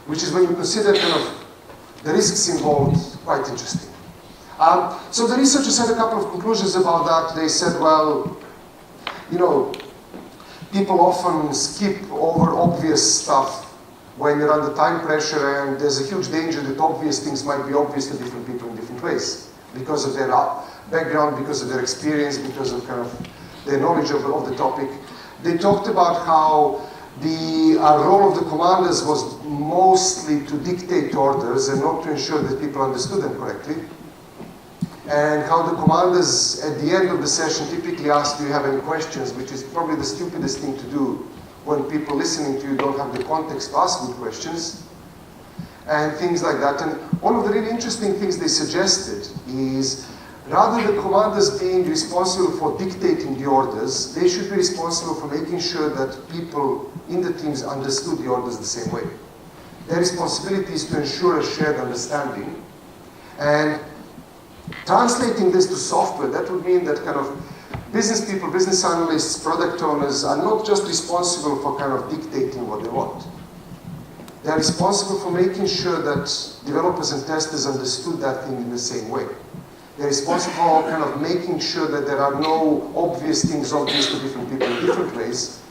which is when you consider kind of the risks involved, quite interesting. So the researchers had a couple of conclusions about that. They said, well, you know, people often skip over obvious stuff when you're under time pressure, and there's a huge danger that obvious things might be obvious to different people in different ways because of their background, because of their experience, because of kind of their knowledge of the topic. They talked about how the role of the commanders was mostly to dictate orders and not to ensure that people understood them correctly. And how the commanders at the end of the session typically ask, do you have any questions, which is probably the stupidest thing to do when people listening to you don't have the context to ask good questions, and things like that. And one of the really interesting things they suggested is, rather than commanders being responsible for dictating the orders, they should be responsible for making sure that people in the teams understood the orders the same way. Their responsibility is to ensure a shared understanding. And translating this to software, that would mean that kind of business people, business analysts, product owners are not just responsible for kind of dictating what they want. They're responsible for making sure that developers and testers understood that thing in the same way. They're responsible for kind of making sure that there are no obvious things obvious to different people in different ways.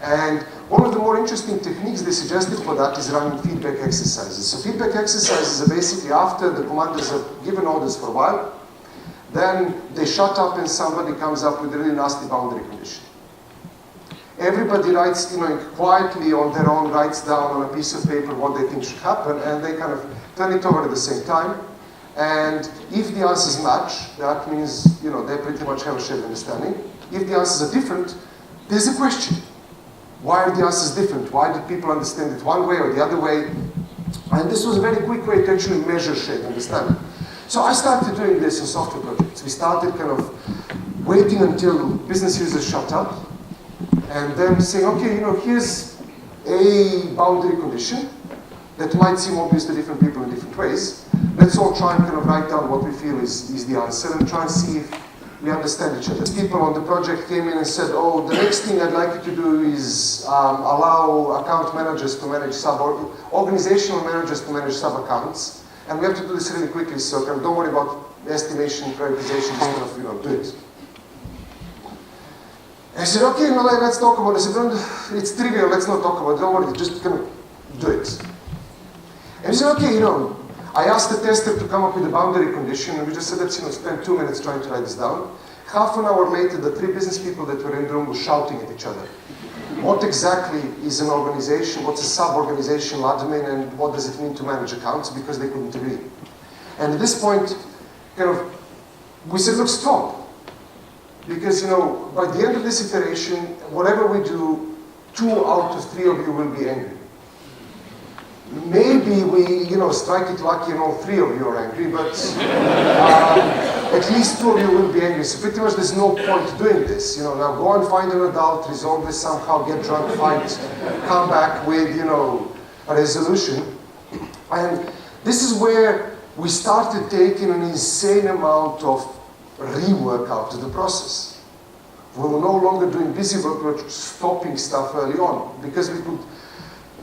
And one of the more interesting techniques they suggested for that is running feedback exercises. So feedback exercises are basically after the commanders have given orders for a while, then they shut up and somebody comes up with a really nasty boundary condition. Everybody writes, quietly on their own, writes down on a piece of paper what they think should happen, and they kind of turn it over at the same time. And if the answers match, that means, they pretty much have a shared understanding. If the answers are different, there's a question. Why are the answers different? Why did people understand it one way or the other way? And this was a very quick way to actually measure shared understanding. So I started doing this in software projects. We started kind of waiting until business users shut up, and then saying, okay, here's a boundary condition that might seem obvious to different people in different ways. Let's all try and kind of write down what we feel is the answer and try and see if we understand each other. People on the project came in and said, oh, the next thing I'd like you to do is allow account managers to manage organizational managers to manage sub-accounts. And we have to do this really quickly, so kind of don't worry about estimation, prioritization, just kind of, do it. And I said, okay, let's talk about it. I said, it's trivial, let's not talk about it, don't worry, just kind of do it. And he said, okay, I asked the tester to come up with a boundary condition, and we just said, let's spend 2 minutes trying to write this down. Half an hour later, the 3 business people that were in the room were shouting at each other. What exactly is an organization? What's a sub-organizational admin, and what does it mean to manage accounts? Because they couldn't agree. And at this point, we said, look, stop. Because, by the end of this iteration, whatever we do, 2 out of 3 of you will be angry. Maybe we, strike it lucky and all 3 of you are angry, but at least 2 of you will be angry. So pretty much there's no point doing this. Now go and find an adult, resolve this somehow, get drunk, fight, come back with, a resolution. And this is where we started taking an insane amount of rework out of the process. We were no longer doing busy work, we were stopping stuff early on, because we could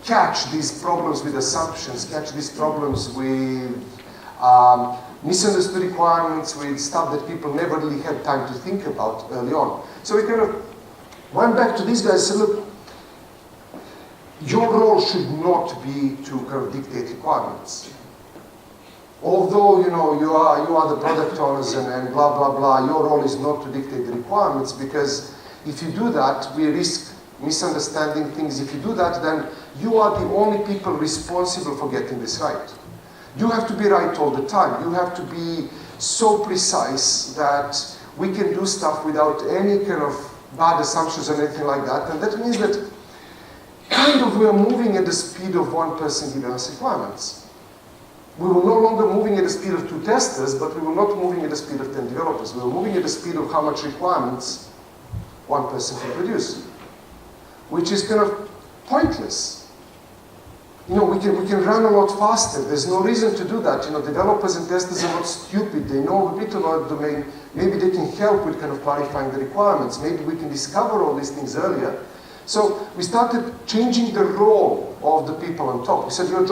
catch these problems with assumptions, catch these problems with misunderstood requirements, with stuff that people never really had time to think about early on. So we kind of went back to these guys and said, look, your role should not be to kind of dictate requirements. Although, you are the product owners and blah, blah, blah, your role is not to dictate the requirements, because if you do that, we risk misunderstanding things. If you do that, then you are the only people responsible for getting this right. You have to be right all the time. You have to be so precise that we can do stuff without any kind of bad assumptions or anything like that. And that means that kind of we are moving at the speed of one person giving us requirements. We were no longer moving at the speed of 2 testers, but we were not moving at the speed of 10 developers. We were moving at the speed of how much requirements one person can produce, which is kind of pointless. We can run a lot faster. There's no reason to do that. Developers and testers are not stupid. They know a bit about the domain. Maybe they can help with kind of clarifying the requirements. Maybe we can discover all these things earlier. So we started changing the role of the people on top. We said, your job